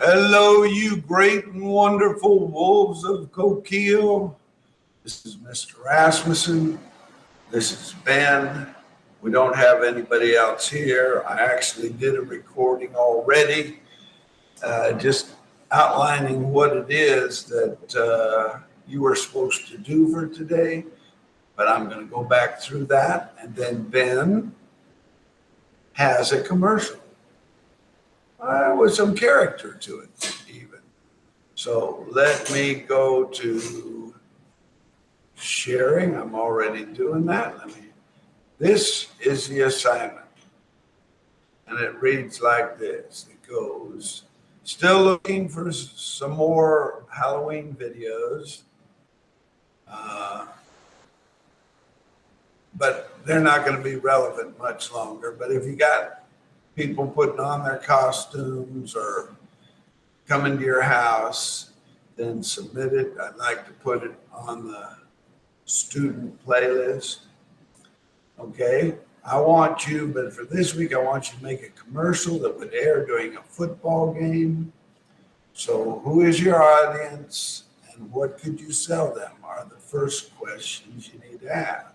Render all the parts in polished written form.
Hello, you great and wonderful wolves of Coquille. This is Mr. Rasmussen. This is Ben. We don't have anybody else here. I actually did a recording already, just outlining what it is that you were supposed to do for today. But I'm going to go back through that, and then Ben has a commercial with some character to it, even. So let me go to sharing. I'm already doing that. This is the assignment, and it reads like this. It goes, still looking for some more Halloween videos, but they're not going to be relevant much longer. But if you got people putting on their costumes or coming to your house, then submit it. I'd like to put it on the student playlist. Okay, I want you, but for this week, I want you to make a commercial that would air during a football game. So who is your audience and what could you sell them are the first questions you need to ask.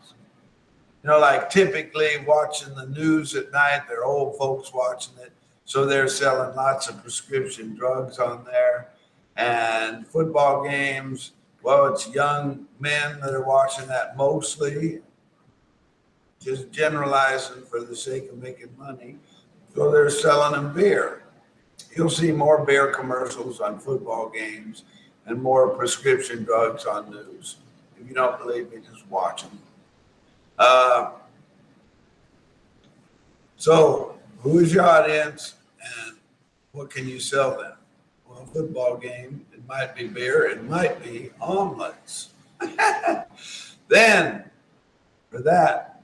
You know, like typically watching the news at night, they're old folks watching it. So they're selling lots of prescription drugs on there. And football games, well, it's young men that are watching that mostly, just generalizing for the sake of making money. So they're selling them beer. You'll see more beer commercials on football games and more prescription drugs on news. If you don't believe me, just watch them. So who is your audience and what can you sell them? Well, a football game, it might be beer, it might be omelets. Then for that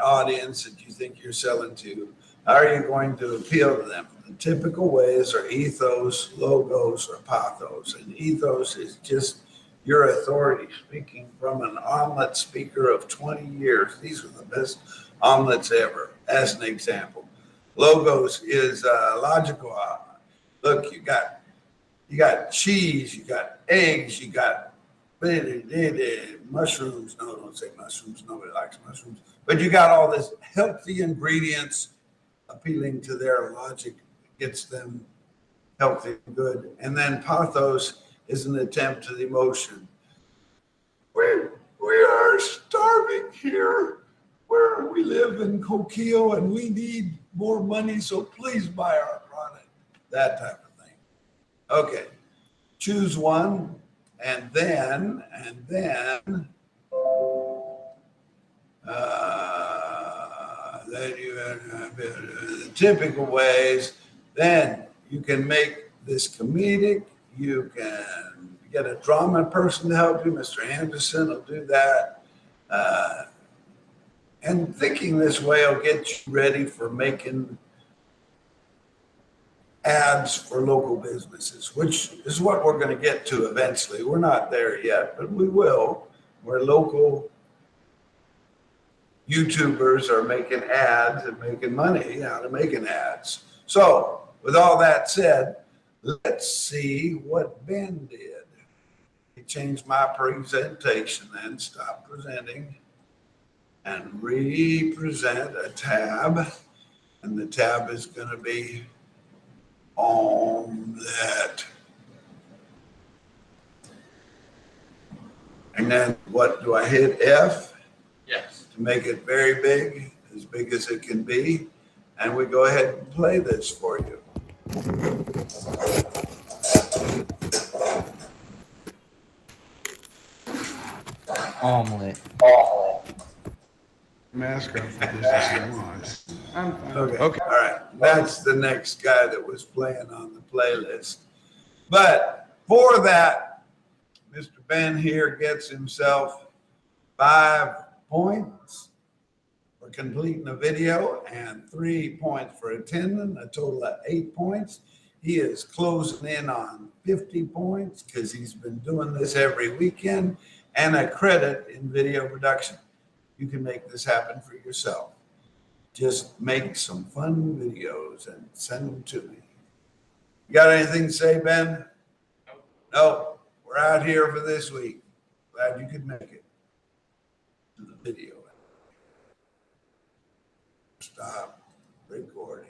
audience that you think you're selling to, how are you going to appeal to them? The typical ways are ethos, logos, or pathos. And ethos is just your authority, speaking from an omelet speaker of 20 years. These are the best omelets ever, as an example. Logos is logical. Look, you got cheese, you got eggs, you got mushrooms. No, don't say mushrooms. Nobody likes mushrooms. But you got all this healthy ingredients appealing to their logic, gets them healthy and good. And then pathos is an attempt to the emotion. We are starving here where we live in Coquille and we need more money, so please buy our product. That type of thing. Okay, choose one and then you have the typical ways. Then you can make this comedic. You can get a drama person to help you. Mr. Anderson will do that. And thinking this way will get you ready for making ads for local businesses, which is what we're going to get to eventually. We're not there yet, but we will, where local YouTubers are making ads and making money out of making ads. So with all that said, let's see what Ben did. He changed my presentation then, stop presenting, and represent a tab. And the tab is going to be omelet. And then what do I hit? F? Yes. To make it very big as it can be. And we go ahead and play this for you. Omelet. Mask up for this if you want. I'm fine. Okay. All right. That's the next guy that was playing on the playlist. But for that, Mr. Ben here gets himself 5 points for completing a video and 3 points for attending, a total of 8 points. He is closing in on 50 points because he's been doing this every weekend, and a credit in video production. You can make this happen for yourself. Just make some fun videos and send them to me. You got anything to say, Ben? No, we're out here for this week. Glad you could make it to the video. Stop recording.